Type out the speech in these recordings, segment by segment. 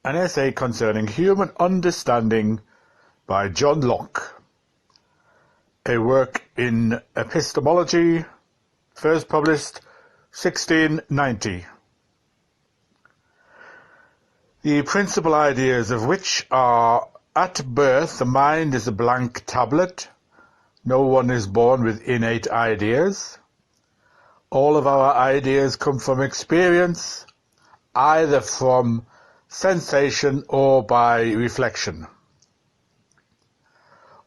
An essay concerning human understanding by John Locke, a work in epistemology, first published 1690. The principal ideas of which are: at birth the mind is a blank tablet. No one is born with innate ideas. All of our ideas come from experience, either from sensation or by reflection.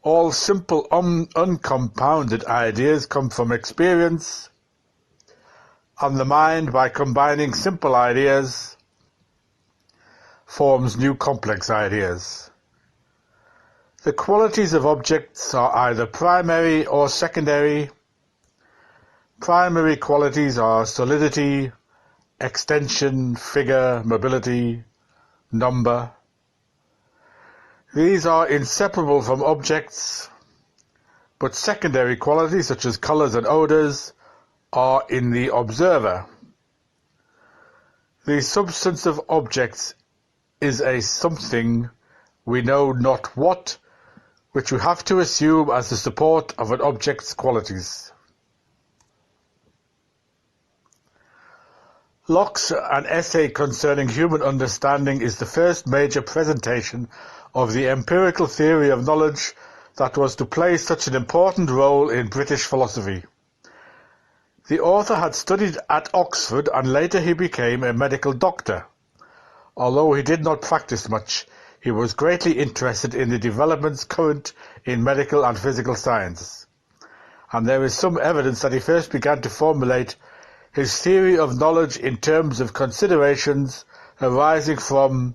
All simple uncompounded ideas come from experience, and the mind, by combining simple ideas, forms new complex ideas. The qualities of objects are either primary or secondary. Primary qualities are solidity, extension, figure, mobility, number. These are inseparable from objects, but secondary qualities such as colors and odors are in the observer. The substance of objects is a something, we know not what, which we have to assume as the support of an object's qualities. Locke's An Essay Concerning Human Understanding is the first major presentation of the empirical theory of knowledge that was to play such an important role in British philosophy. The author had studied at Oxford and later he became a medical doctor. Although he did not practice much, he was greatly interested in the developments current in medical and physical science, and there is some evidence that he first began to formulate his theory of knowledge in terms of considerations arising from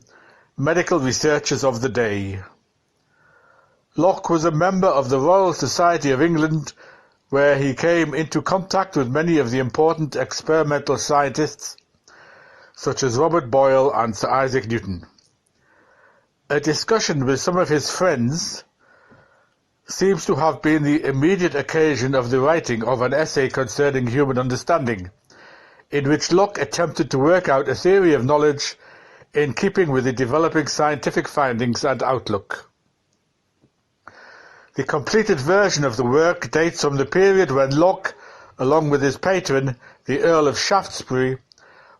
medical researchers of the day. Locke was a member of the Royal Society of England, where he came into contact with many of the important experimental scientists, such as Robert Boyle and Sir Isaac Newton. A discussion with some of his friends seems to have been the immediate occasion of the writing of An Essay Concerning Human Understanding, in which Locke attempted to work out a theory of knowledge in keeping with the developing scientific findings and outlook. The completed version of the work dates from the period when Locke, along with his patron, the Earl of Shaftesbury,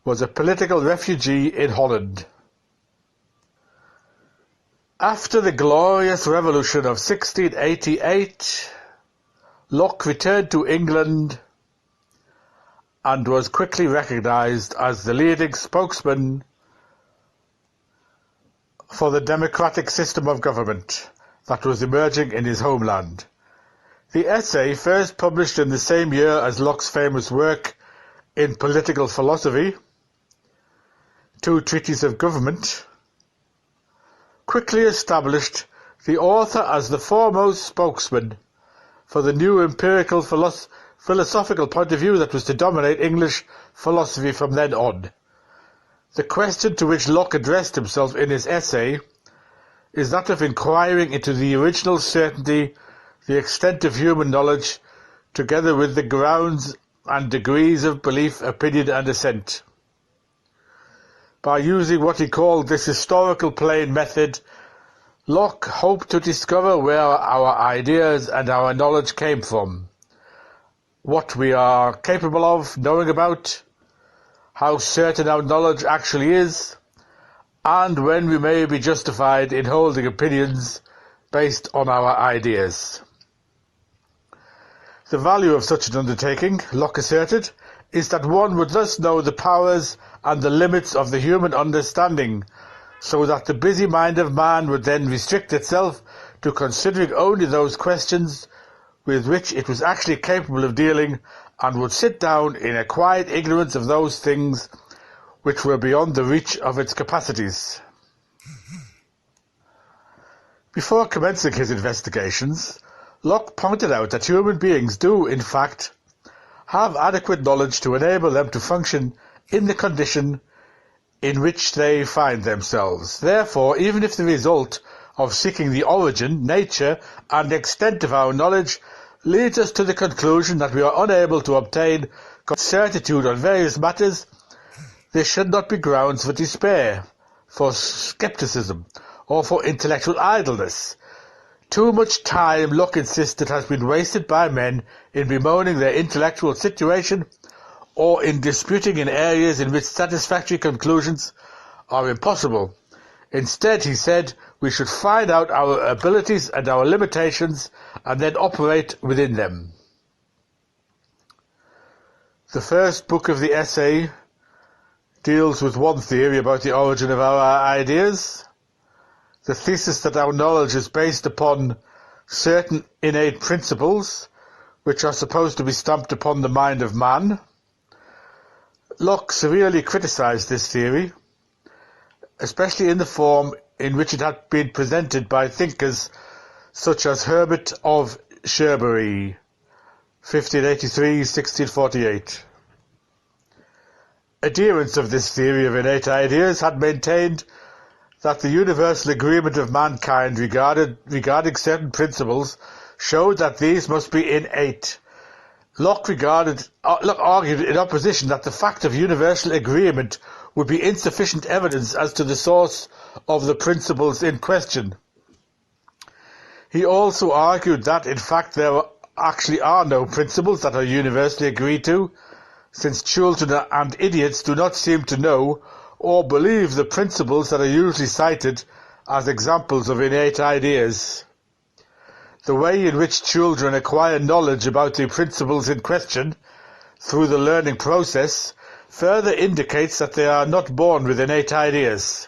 was a political refugee in Holland. After the Glorious Revolution of 1688, Locke returned to England and was quickly recognized as the leading spokesman for the democratic system of government that was emerging in his homeland. The essay, first published in the same year as Locke's famous work in political philosophy, Two Treatises of Government, quickly established the author as the foremost spokesman for the new empirical philosophical point of view that was to dominate English philosophy from then on. The question to which Locke addressed himself in his essay is that of inquiring into the original certainty, the extent of human knowledge, together with the grounds and degrees of belief, opinion and assent. By using what he called this historical plane method, Locke hoped to discover where our ideas and our knowledge came from, what we are capable of knowing about, how certain our knowledge actually is, and when we may be justified in holding opinions based on our ideas. The value of such an undertaking, Locke asserted, is that one would thus know the powers and the limits of the human understanding, so that the busy mind of man would then restrict itself to considering only those questions with which it was actually capable of dealing, and would sit down in a quiet ignorance of those things which were beyond the reach of its capacities. Before commencing his investigations, Locke pointed out that human beings do, in fact, have adequate knowledge to enable them to function in the condition in which they find themselves. Therefore, even if the result of seeking the origin, nature, and extent of our knowledge leads us to the conclusion that we are unable to obtain certitude on various matters, this should not be grounds for despair, for skepticism, or for intellectual idleness. Too much time, Locke insisted, has been wasted by men in bemoaning their intellectual situation or in disputing in areas in which satisfactory conclusions are impossible. Instead, he said, we should find out our abilities and our limitations and then operate within them. The first book of the essay deals with one theory about the origin of our ideas, the thesis that our knowledge is based upon certain innate principles which are supposed to be stamped upon the mind of man. Locke severely criticized this theory, especially in the form in which it had been presented by thinkers such as Herbert of Cherbury, 1583–1648. Adherents of this theory of innate ideas had maintained that the universal agreement of mankind regarding certain principles showed that these must be innate. Locke argued in opposition that the fact of universal agreement would be insufficient evidence as to the source of the principles in question. He also argued that, in fact, there actually are no principles that are universally agreed to, since children and idiots do not seem to know or believe the principles that are usually cited as examples of innate ideas. The way in which children acquire knowledge about the principles in question through the learning process further indicates that they are not born with innate ideas.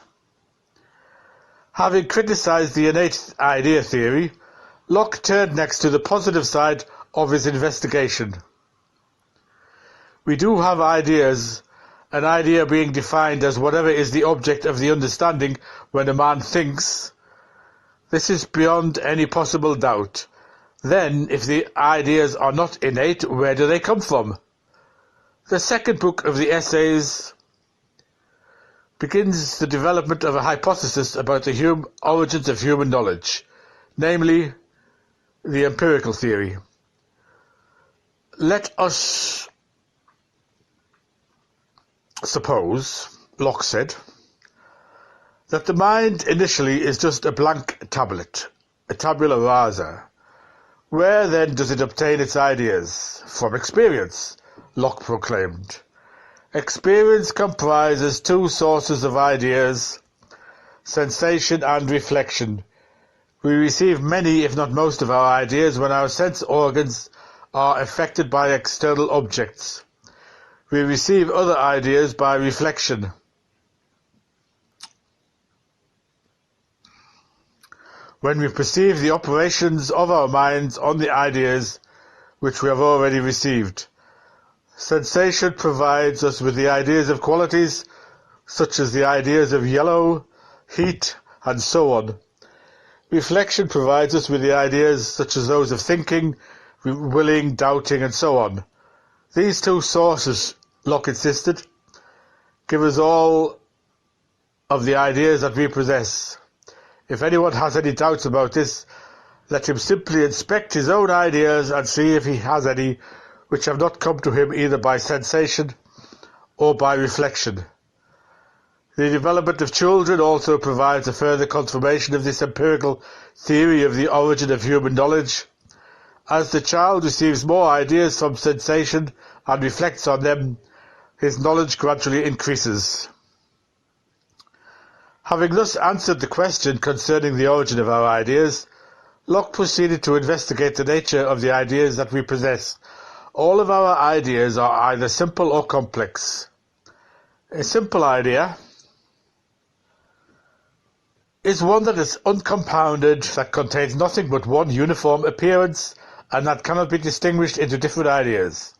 Having criticized the innate idea theory, Locke turned next to the positive side of his investigation. We do have ideas, an idea being defined as whatever is the object of the understanding when a man thinks. This is beyond any possible doubt. Then, if the ideas are not innate, where do they come from? The second book of the essays begins the development of a hypothesis about the origins of human knowledge, namely, the empirical theory. Let us suppose, Locke said, that the mind initially is just a blank tablet, a tabula rasa. Where then does it obtain its ideas? From experience, Locke proclaimed. Experience comprises two sources of ideas, sensation and reflection. We receive many, if not most, of our ideas when our sense organs are affected by external objects. We receive other ideas by reflection. When we perceive the operations of our minds on the ideas which we have already received. Sensation provides us with the ideas of qualities, such as the ideas of yellow, heat, and so on. Reflection provides us with the ideas such as those of thinking, willing, doubting, and so on. These two sources, Locke insisted, give us all of the ideas that we possess. If anyone has any doubts about this, let him simply inspect his own ideas and see if he has any which have not come to him either by sensation or by reflection. The development of children also provides a further confirmation of this empirical theory of the origin of human knowledge. As the child receives more ideas from sensation and reflects on them, his knowledge gradually increases. Having thus answered the question concerning the origin of our ideas, Locke proceeded to investigate the nature of the ideas that we possess. All of our ideas are either simple or complex. A simple idea is one that is uncompounded, that contains nothing but one uniform appearance, and that cannot be distinguished into different ideas.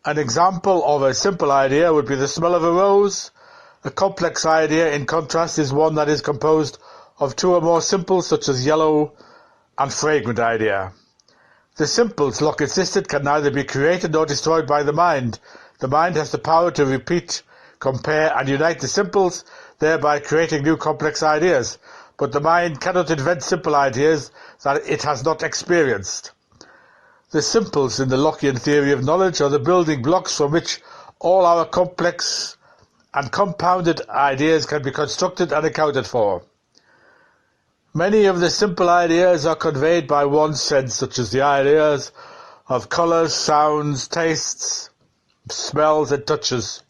An example of a simple idea would be the smell of a rose. A complex idea, in contrast, is one that is composed of two or more simples, such as yellow and fragrant idea. The simples, Locke insisted, can neither be created nor destroyed by the mind. The mind has the power to repeat, compare, and unite the simples, thereby creating new complex ideas. But the mind cannot invent simple ideas that it has not experienced. The simples in the Lockean theory of knowledge are the building blocks from which all our complex and compounded ideas can be constructed and accounted for. Many of the simple ideas are conveyed by one sense, such as the ideas of colours, sounds, tastes, smells and touches.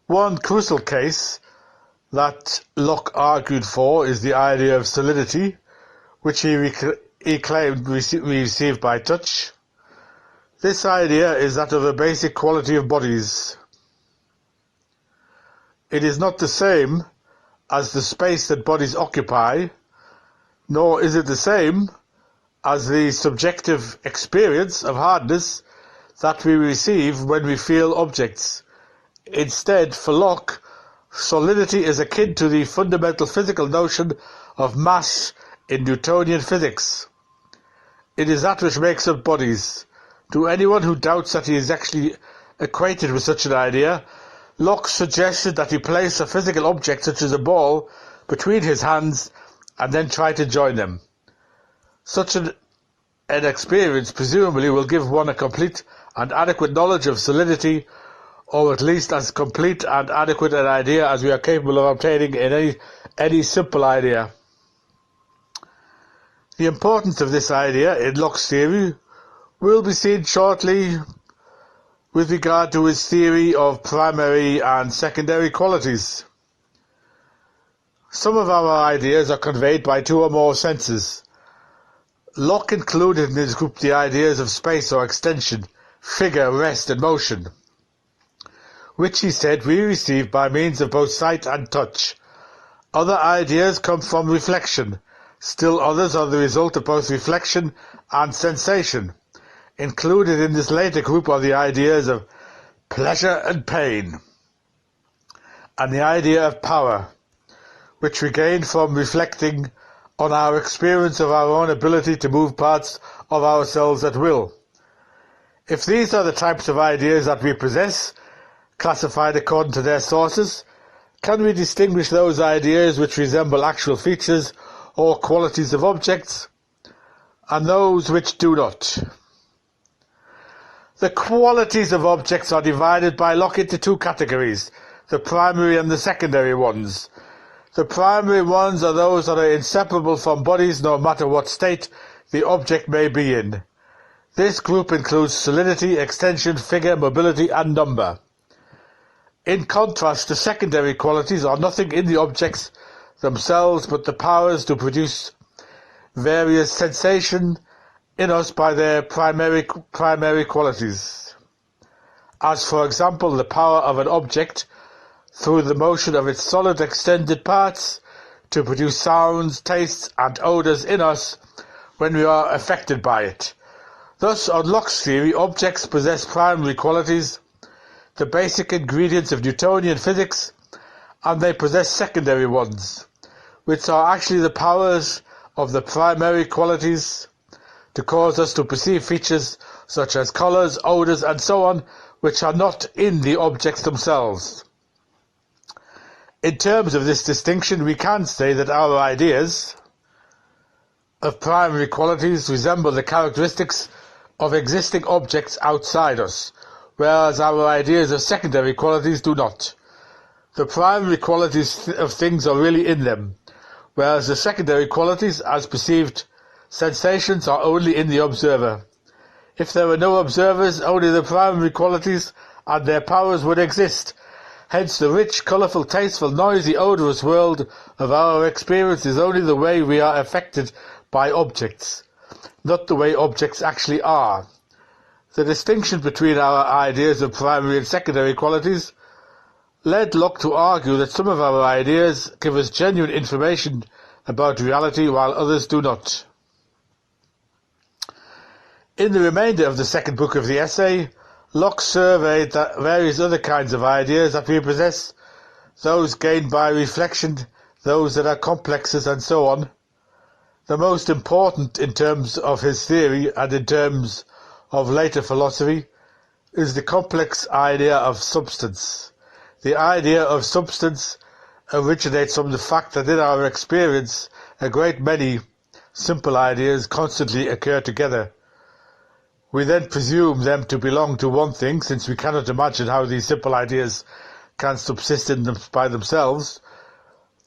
One crucial case that Locke argued for is the idea of solidity, which he claimed we receive by touch. This idea is that of a basic quality of bodies. It is not the same as the space that bodies occupy, nor is it the same as the subjective experience of hardness that we receive when we feel objects. Instead, for Locke, solidity is akin to the fundamental physical notion of mass in Newtonian physics. It is that which makes up bodies. To anyone who doubts that he is actually acquainted with such an idea, Locke suggested that he place a physical object such as a ball between his hands and then try to join them. Such an experience presumably will give one a complete and adequate knowledge of solidity, or at least as complete and adequate an idea as we are capable of obtaining in any simple idea. The importance of this idea in Locke's theory will be seen shortly with regard to his theory of primary and secondary qualities. Some of our ideas are conveyed by two or more senses. Locke included in his group the ideas of space or extension, figure, rest and motion, which he said we receive by means of both sight and touch. Other ideas come from reflection. Still others are the result of both reflection and sensation. Included in this later group are the ideas of pleasure and pain, and the idea of power, which we gain from reflecting on our experience of our own ability to move parts of ourselves at will. If these are the types of ideas that we possess, classified according to their sources, can we distinguish those ideas which resemble actual features or qualities of objects, and those which do not? The qualities of objects are divided by Locke into two categories, the primary and the secondary ones. The primary ones are those that are inseparable from bodies no matter what state the object may be in. This group includes solidity, extension, figure, mobility and number. In contrast, the secondary qualities are nothing in the objects themselves but the powers to produce various sensations in us by their primary qualities, as for example the power of an object through the motion of its solid extended parts to produce sounds, tastes and odours in us when we are affected by it. Thus, on Locke's theory, objects possess primary qualities, the basic ingredients of Newtonian physics, and they possess secondary ones, which are actually the powers of the primary qualities to cause us to perceive features such as colours, odours and so on, which are not in the objects themselves. In terms of this distinction, we can say that our ideas of primary qualities resemble the characteristics of existing objects outside us, whereas our ideas of secondary qualities do not. The primary qualities of things are really in them, whereas the secondary qualities, as perceived sensations, are only in the observer. If there were no observers, only the primary qualities and their powers would exist. Hence the rich, colourful, tasteful, noisy, odorous world of our experience is only the way we are affected by objects, not the way objects actually are. The distinction between our ideas of primary and secondary qualities led Locke to argue that some of our ideas give us genuine information about reality while others do not. In the remainder of the second book of the essay, Locke surveyed various other kinds of ideas that we possess, those gained by reflection, those that are complexes and so on. The most important in terms of his theory and in terms of later philosophy is the complex idea of substance. The idea of substance originates from the fact that in our experience a great many simple ideas constantly occur together. We then presume them to belong to one thing, since we cannot imagine how these simple ideas can subsist in them by themselves.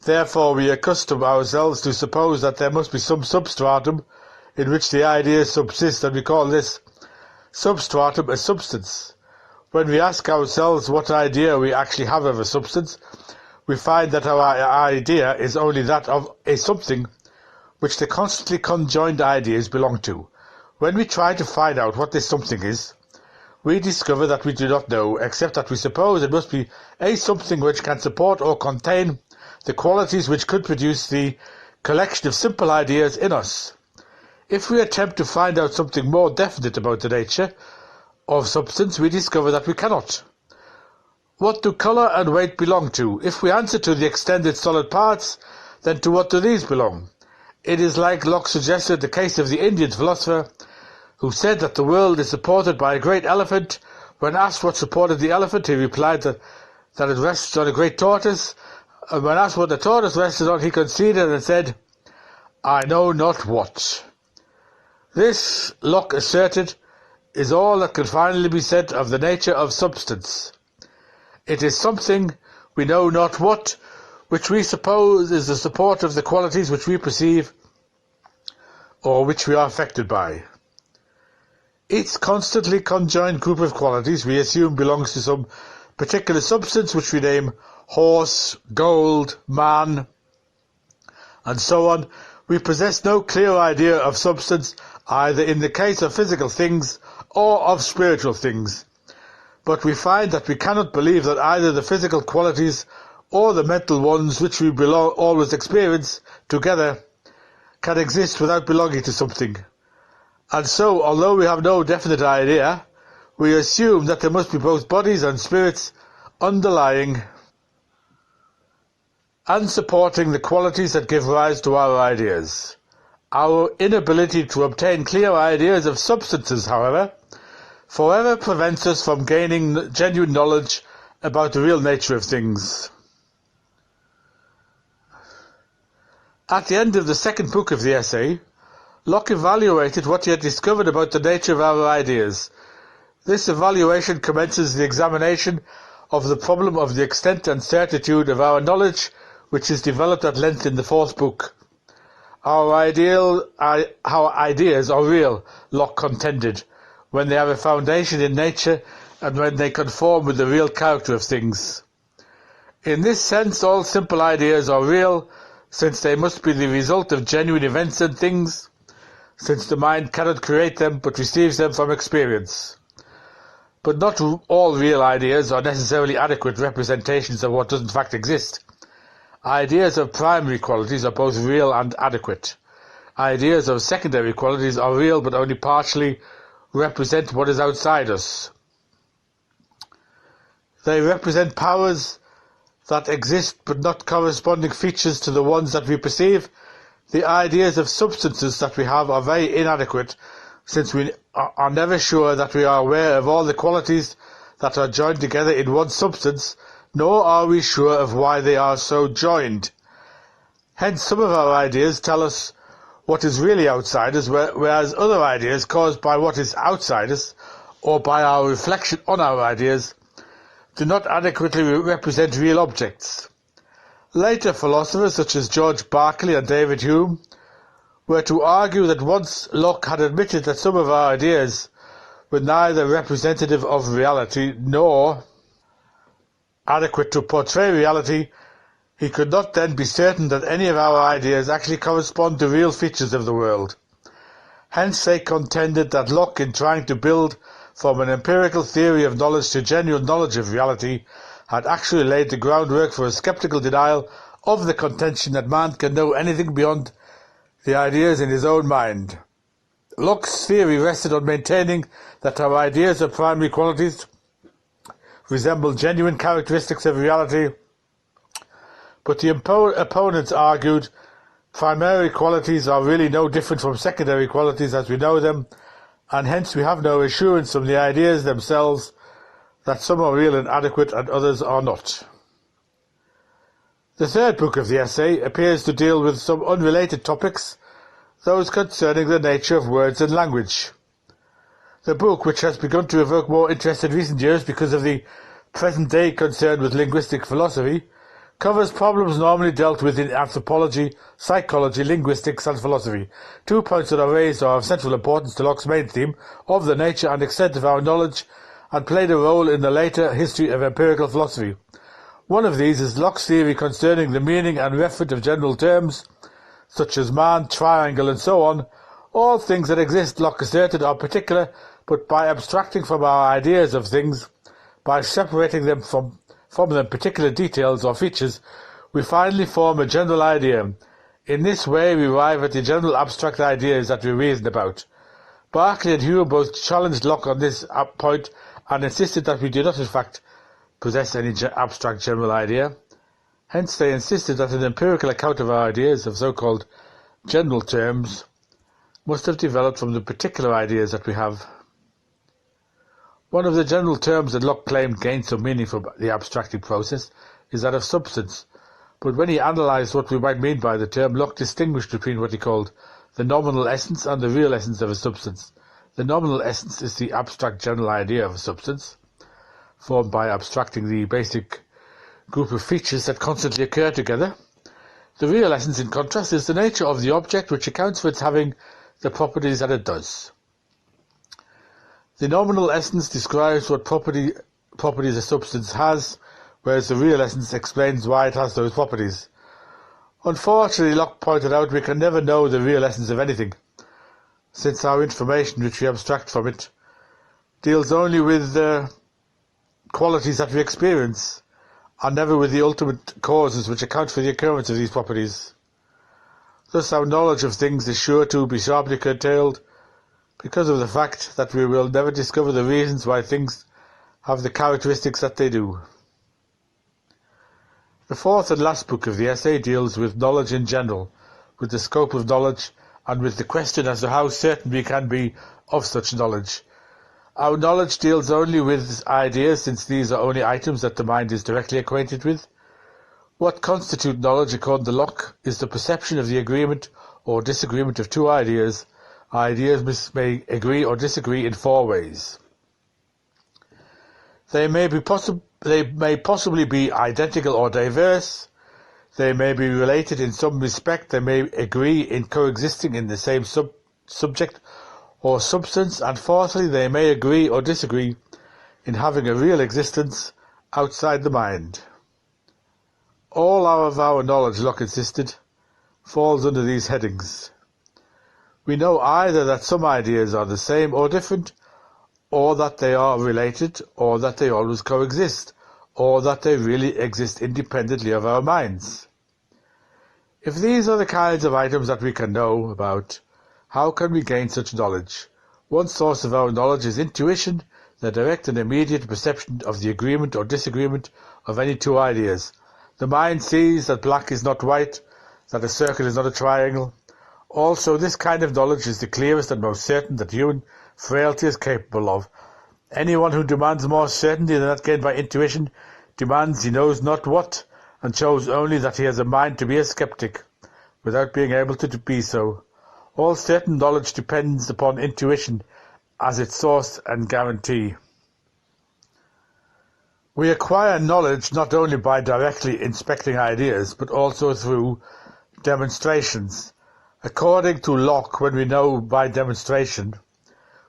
Therefore we accustom ourselves to suppose that there must be some substratum in which the ideas subsist, and we call this substratum a substance. When we ask ourselves what idea we actually have of a substance, we find that our idea is only that of a something which the constantly conjoined ideas belong to. When we try to find out what this something is, we discover that we do not know, except that we suppose it must be a something which can support or contain the qualities which could produce the collection of simple ideas in us. If we attempt to find out something more definite about the nature of substance, we discover that we cannot. What do colour and weight belong to? If we answer to the extended solid parts, then to what do these belong? It is like Locke suggested the case of the Indian philosopher who said that the world is supported by a great elephant. When asked what supported the elephant, he replied that it rests on a great tortoise. And when asked what the tortoise rested on, he conceded and said, "I know not what." This, Locke asserted, is all that can finally be said of the nature of substance. It is something, we know not what, which we suppose is the support of the qualities which we perceive or which we are affected by. Each constantly conjoined group of qualities we assume belongs to some particular substance which we name horse, gold, man, and so on. We possess no clear idea of substance either in the case of physical things or of spiritual things, but we find that we cannot believe that either the physical qualities or the mental ones which we always experience together can exist without belonging to something. And so, although we have no definite idea, we assume that there must be both bodies and spirits underlying and supporting the qualities that give rise to our ideas. Our inability to obtain clear ideas of substances, however, forever prevents us from gaining genuine knowledge about the real nature of things. At the end of the second book of the essay, Locke evaluated what he had discovered about the nature of our ideas. This evaluation commences the examination of the problem of the extent and certitude of our knowledge, which is developed at length in the fourth book. Our ideas are real, Locke contended, when they have a foundation in nature and when they conform with the real character of things. In this sense, all simple ideas are real, since they must be the result of genuine events and things, since the mind cannot create them but receives them from experience. But not all real ideas are necessarily adequate representations of what does in fact exist. Ideas of primary qualities are both real and adequate. Ideas of secondary qualities are real but only partially represent what is outside us. They represent powers that exist but not corresponding features to the ones that we perceive. The ideas of substances that we have are very inadequate, since we are never sure that we are aware of all the qualities that are joined together in one substance, nor are we sure of why they are so joined. Hence some of our ideas tell us what is really outside us, whereas other ideas caused by what is outside us, or by our reflection on our ideas, do not adequately represent real objects. Later philosophers such as George Berkeley and David Hume were to argue that once Locke had admitted that some of our ideas were neither representative of reality nor adequate to portray reality, he could not then be certain that any of our ideas actually correspond to real features of the world. Hence they contended that Locke, in trying to build from an empirical theory of knowledge to genuine knowledge of reality, had actually laid the groundwork for a sceptical denial of the contention that man can know anything beyond the ideas in his own mind. Locke's theory rested on maintaining that our ideas of primary qualities resemble genuine characteristics of reality, but the opponents argued primary qualities are really no different from secondary qualities as we know them, and hence we have no assurance from the ideas themselves that some are real and adequate and others are not. The third book of the essay appears to deal with some unrelated topics, those concerning the nature of words and language. The book, which has begun to evoke more interest in recent years because of the present-day concern with linguistic philosophy, covers problems normally dealt with in anthropology, psychology, linguistics and philosophy. 2 points that are raised are of central importance to Locke's main theme of the nature and extent of our knowledge and played a role in the later history of empirical philosophy. One of these is Locke's theory concerning the meaning and referent of general terms, such as man, triangle and so on. All things that exist, Locke asserted, are particular, but by abstracting from our ideas of things, by separating them from them particular details or features, we finally form a general idea. In this way we arrive at the general abstract ideas that we reason about. Berkeley and Hume both challenged Locke on this point and insisted that we do not in fact possess any abstract general idea. Hence they insisted that an empirical account of our ideas of so-called general terms must have developed from the particular ideas that we have. One of the general terms that Locke claimed gained some meaning from the abstracting process is that of substance, but when he analysed what we might mean by the term, Locke distinguished between what he called the nominal essence and the real essence of a substance. The nominal essence is the abstract general idea of a substance, formed by abstracting the basic group of features that constantly occur together. The real essence, in contrast, is the nature of the object, which accounts for its having the properties that it does. The nominal essence describes what properties a substance has, whereas the real essence explains why it has those properties. Unfortunately, Locke pointed out we can never know the real essence of anything, since our information which we abstract from it deals only with the qualities that we experience, and never with the ultimate causes which account for the occurrence of these properties. Thus our knowledge of things is sure to be sharply curtailed, because of the fact that we will never discover the reasons why things have the characteristics that they do. The fourth and last book of the essay deals with knowledge in general, with the scope of knowledge, and with the question as to how certain we can be of such knowledge. Our knowledge deals only with ideas, since these are only items that the mind is directly acquainted with. What constitutes knowledge, according to Locke, is the perception of the agreement or disagreement of two ideas. Ideas may agree or disagree in four ways. They may possibly be identical or diverse. They may be related in some respect. They may agree in coexisting in the same subject or substance. And fourthly, they may agree or disagree in having a real existence outside the mind. All of our knowledge, Locke insisted, falls under these headings. We know either that some ideas are the same or different, or that they are related, or that they always coexist, or that they really exist independently of our minds. If these are the kinds of items that we can know about, how can we gain such knowledge? One source of our knowledge is intuition, the direct and immediate perception of the agreement or disagreement of any two ideas. The mind sees that black is not white, that a circle is not a triangle. Also, this kind of knowledge is the clearest and most certain that human frailty is capable of. Anyone who demands more certainty than that gained by intuition demands he knows not what, and shows only that he has a mind to be a skeptic, without being able to be so. All certain knowledge depends upon intuition as its source and guarantee. We acquire knowledge not only by directly inspecting ideas, but also through demonstrations. According to Locke, when we know by demonstration,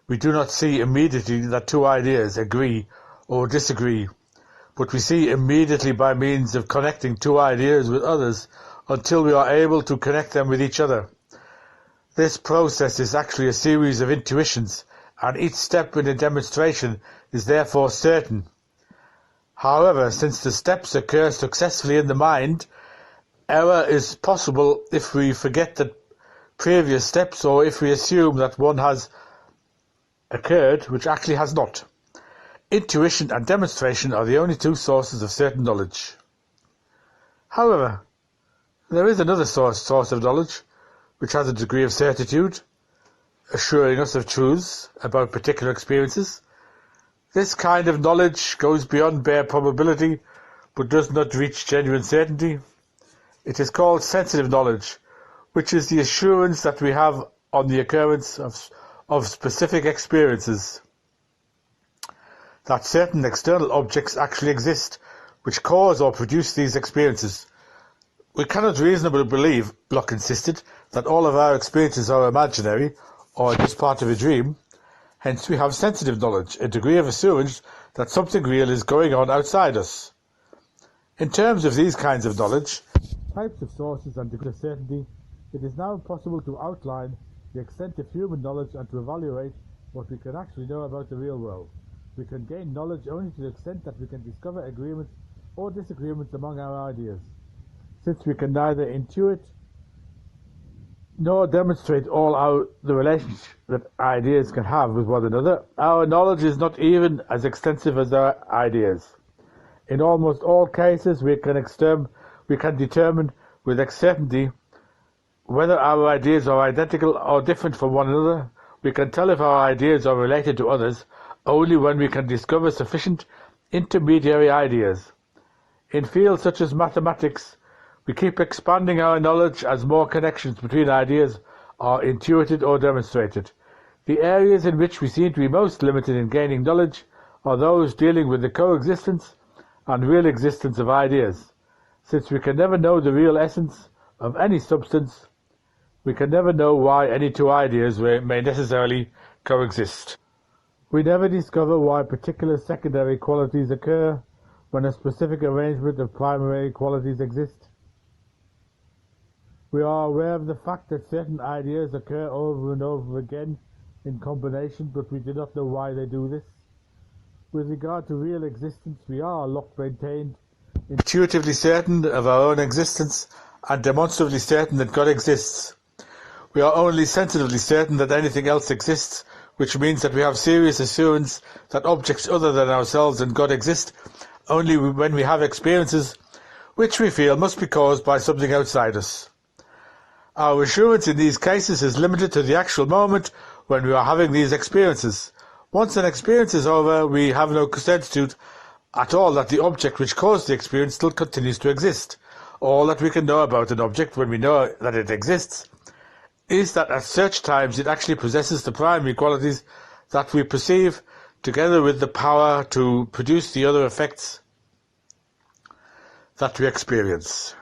we do not see immediately that two ideas agree or disagree, but we see immediately by means of connecting two ideas with others until we are able to connect them with each other. This process is actually a series of intuitions, and each step in a demonstration is therefore certain. However, since the steps occur successfully in the mind, error is possible if we forget the previous steps or if we assume that one has occurred which actually has not. Intuition and demonstration are the only two sources of certain knowledge. However, there is another source of knowledge which has a degree of certitude, assuring us of truths about particular experiences. This kind of knowledge goes beyond bare probability, but does not reach genuine certainty. It is called sensitive knowledge, which is the assurance that we have on the occurrence of specific experiences. that certain external objects actually exist, which cause or produce these experiences. We cannot reasonably believe, Locke insisted, that all of our experiences are imaginary or just part of a dream. Hence we have sensitive knowledge, a degree of assurance that something real is going on outside us. In terms of these kinds of knowledge, types of sources and degrees of certainty, it is now possible to outline the extent of human knowledge and to evaluate what we can actually know about the real world. We can gain knowledge only to the extent that we can discover agreements or disagreements among our ideas. Since we can neither intuit nor demonstrate the relationship that ideas can have with one another, our knowledge is not even as extensive as our ideas. In almost all cases, we can determine with certainty whether our ideas are identical or different from one another. We can tell if our ideas are related to others only when we can discover sufficient intermediary ideas. In fields such as mathematics, we keep expanding our knowledge as more connections between ideas are intuited or demonstrated. The areas in which we seem to be most limited in gaining knowledge are those dealing with the coexistence and real existence of ideas. Since we can never know the real essence of any substance, we can never know why any two ideas may necessarily coexist. We never discover why particular secondary qualities occur when a specific arrangement of primary qualities exists. We are aware of the fact that certain ideas occur over and over again in combination, but we do not know why they do this. With regard to real existence, we are, Locke maintained, intuitively certain of our own existence and demonstrably certain that God exists. We are only sensitively certain that anything else exists, which means that we have serious assurance that objects other than ourselves and God exist only when we have experiences which we feel must be caused by something outside us. Our assurance in these cases is limited to the actual moment when we are having these experiences. Once an experience is over, we have no certitude at all that the object which caused the experience still continues to exist. All that we can know about an object when we know that it exists is that at such times it actually possesses the primary qualities that we perceive, together with the power to produce the other effects that we experience.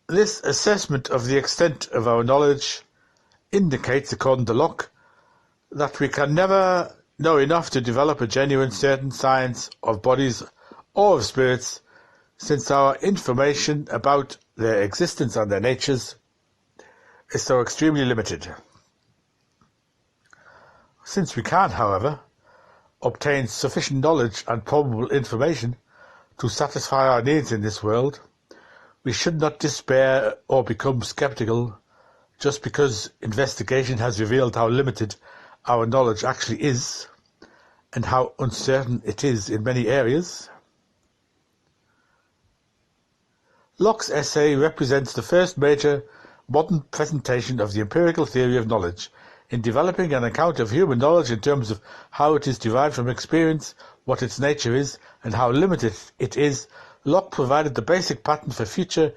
This assessment of the extent of our knowledge indicates, according to Locke, that we can never know enough to develop a genuine certain science of bodies or of spirits, since our information about their existence and their natures is so extremely limited. Since we can, however, obtain sufficient knowledge and probable information to satisfy our needs in this world, we should not despair or become skeptical just because investigation has revealed how limited our knowledge actually is and how uncertain it is in many areas. Locke's essay represents the first major modern presentation of the empirical theory of knowledge. In developing an account of human knowledge in terms of how it is derived from experience, what its nature is, and how limited it is, Locke provided the basic pattern for future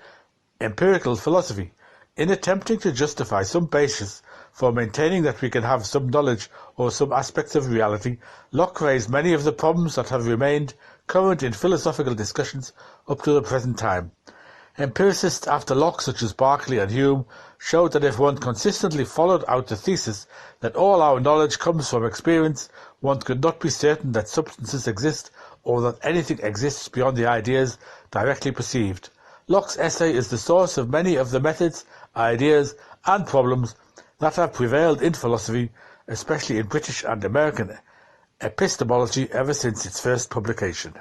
empirical philosophy. In attempting to justify some basis for maintaining that we can have some knowledge or some aspects of reality, Locke raised many of the problems that have remained current in philosophical discussions up to the present time. Empiricists after Locke, such as Berkeley and Hume, showed that if one consistently followed out the thesis that all our knowledge comes from experience, one could not be certain that substances exist or that anything exists beyond the ideas directly perceived. Locke's essay is the source of many of the methods, ideas, and problems that have prevailed in philosophy, especially in British and American epistemology, ever since its first publication.